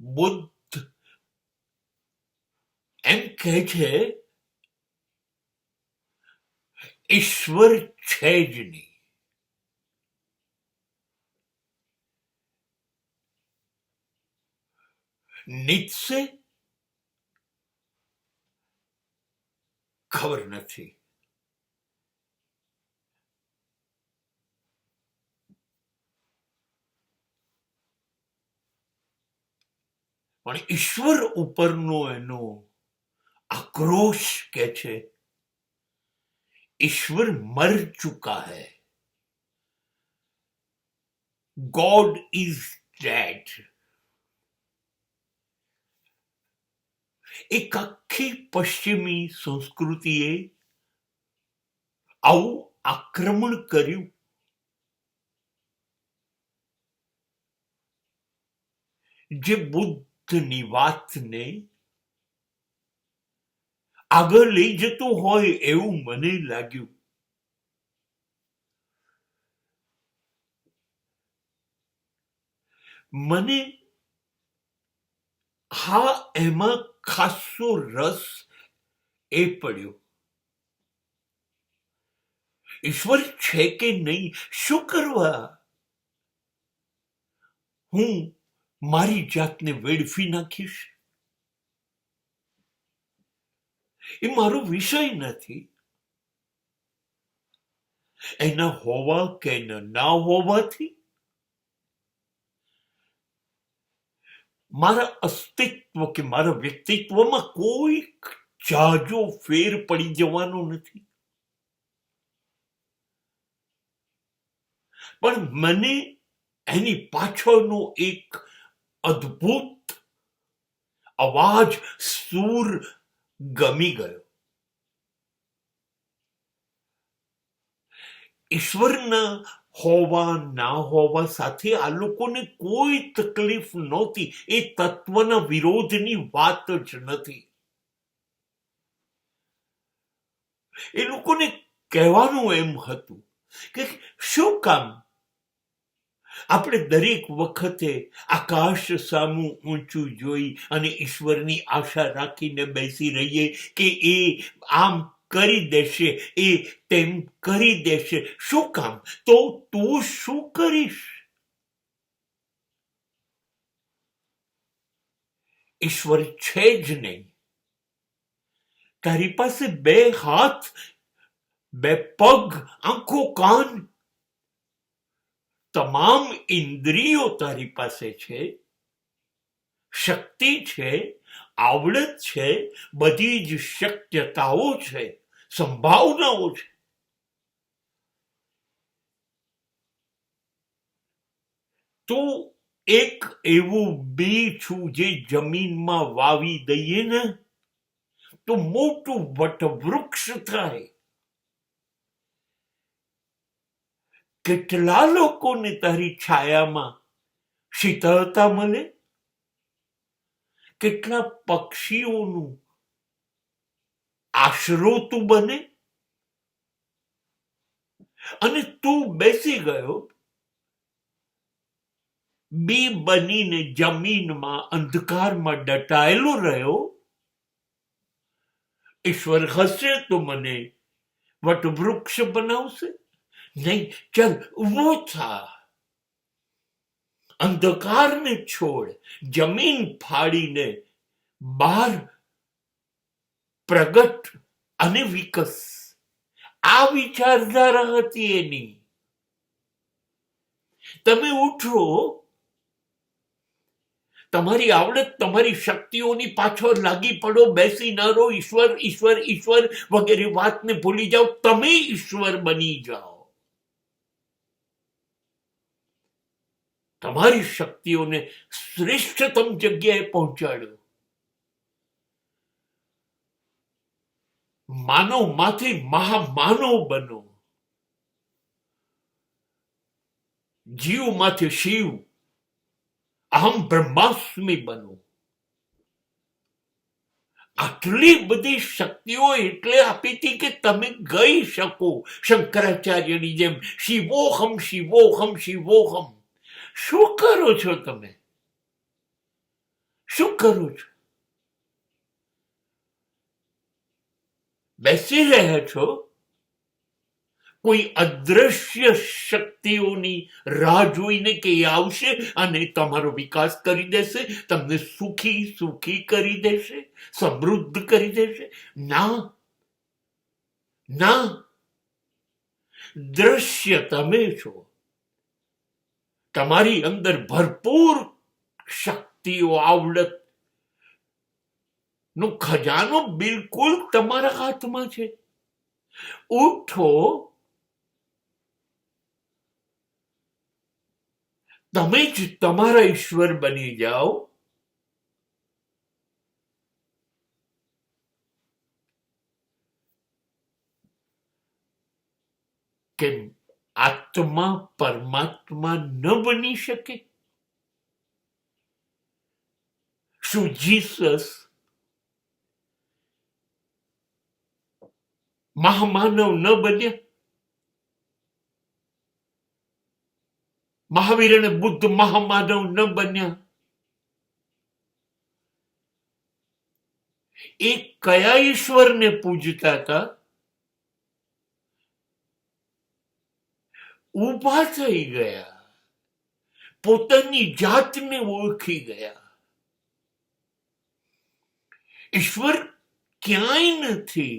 બુદ્ધ એમ કહે છે ઈશ્વર છે જ નહીં. નીત્સે ખબર નથી. પણ ઈશ્વર ઉપરનો એનો આક્રોશ કે છે ईश्वर मर चुका है, गॉड इज डेड. એક આખી પશ્ચિમી સંસ્કૃતિએ આવું આક્રમણ કર્યું. જે બુદ્ધની વાતને આગળ લઈ જતું હોય એવું મને લાગ્યું. મને હા એમાં ખાસો રસ એ પડ્યો. ઈશ્વર છે કે નહીં, શું કરવા હું મારી જાતને વેડફી નાખીશ? એ મારો વિષય નથી. એના હોવા કે ના હોવાથી મારા અસ્તિત્વ કે મારા વ્યક્તિત્વમાં કોઈ જાજો ફેર પડી જવાનો નથી. પણ મને એની પાછળનો એક અદ્ભુત અવાજ, સૂર ગમી ગયો. ઈશ્વરના હોવા ના હોવા સાથે આ લોકોને કોઈ તકલીફ નહોતી. એ તત્વના વિરોધની વાત જ નથી. એ લોકોને કહેવાનું એમ હતું કે શું કામ આપણે દરેક વખતે આકાશ સામું ઊંચું જોઈ અને ઈશ્વરની આશા રાખીને બેસી રહીએ કે એ આમ કરી દેશે, એ તેમ કરી દેશે. શું કામ? તો તું શું કરીશ? ઈશ્વર છે જ નહીં. તારી પાસે બે હાથ, બે પગ, આંખો, કાન, તમામ ઇન્દ્રિયો તારી પાસે છે, શક્તિ છે, આવડત છે, બધી જ શક્યતાઓ છે, સંભાવનાઓ છે. તો એક એવું બી છું જે જમીનમાં વાવી દઈએ ને તો મોટું વટવૃક્ષ થાય. કેટલા લોકોને તારી છાયામાં શીતળતા મળે, કેટલા પક્ષીઓનું આશરો તું બને. અને તું બેસી ગયો બી બનીને જમીનમાં અંધકારમાં દટાયેલો રહ્યો. ઈશ્વર હશે તો મને વટવૃક્ષ બનાવશે? નહીં. ચાલ ઉભો થા, અંધકારને છોડ, જમીન ફાડીને બહાર પ્રગટ અને વિકસ. આ વિચારધારા હતી એની. તમે ઉઠો, તમારી આવડત, તમારી શક્તિઓની પાછળ લાગી પડો, બેસી ન રહો, ઈશ્વર ઈશ્વર ઈશ્વર વગેરે વાતને ભૂલી જાઓ. તમે ઈશ્વર બની જાઓ. તમારી શક્તિઓને શ્રેષ્ઠતમ જગ્યાએ પહોંચાડો. માનવમાંથી મહામાનવ બનો. જીવમાંથી શિવ, અહમ બ્રહ્માસ્મિ બનો. આટલી બધી શક્તિઓ એટલે આપી હતી કે તમે ગઈ શકો શંકરાચાર્યની જેમ શિવોહમ શિવોહમ શિવોહમ. શું કરો છો તમે? કરો છો? બેસી રહ્યા છો, કોઈ અદ્રશ્ય શક્તિઓની રાહ જોઈને કે એ આવશે અને તમારો વિકાસ કરી દેશે, તમને સુખી સુખી કરી દેશે, સમૃદ્ધ કરી દેશે? ના ના, દ્રશ્ય તમે છો. તમારી અંદર ભરપૂર શક્તિઓ, આવડત નો ખજાનો બિલકુલ તમારા હાથમાં છે. ઉઠો, તમે જ તમારા ઈશ્વર બની જાઓ. કેમ આત્મા પરમાત્મા ન બની શકે? શું જીસસ મહામાનવ ન બન્યા? મહાવીર અને બુદ્ધ મહામાનવ ન બન્યા? એ કયા ઈશ્વરને પૂજતા હતા? ઊભા થઈ ગયા, પોતાની જાતને ઓળખી ગયા. ઈશ્વર ક્યાંય નથી,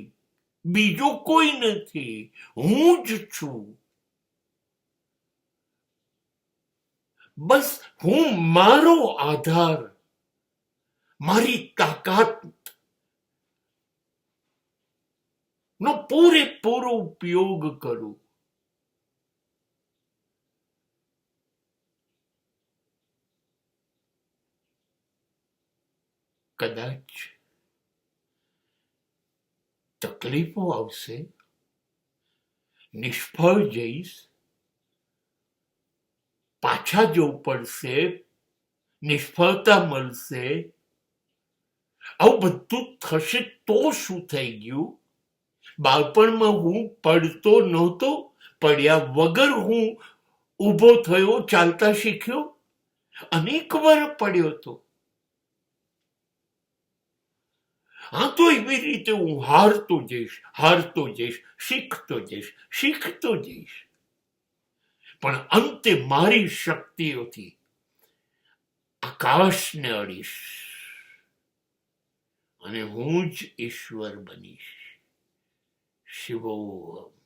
બીજો કોઈ નથી, હું જ છું. બસ હું મારો આધાર, મારી તાકાત નો પૂરેપૂરો ઉપયોગ કરું. કદાચ તકલીફો આવશે, નિષ્ફળ જઈશ, પાછા જવું પડશે, નિષ્ફળતા મળશે. આવું બધું થશે તો શું થઈ ગયું? બાળપણમાં હું પડતો નહોતો, પડ્યા વગર હું ઊભો થયો, ચાલતા શીખ્યો, અનેક વાર પડ્યો હતો. હા, તો એવી રીતે હું હારતો જઈશ, શીખતો જઈશ. પણ અંતે મારી શક્તિઓથી આકાશને અડીશ અને હું જ ઈશ્વર બનીશ. શિવોહમ.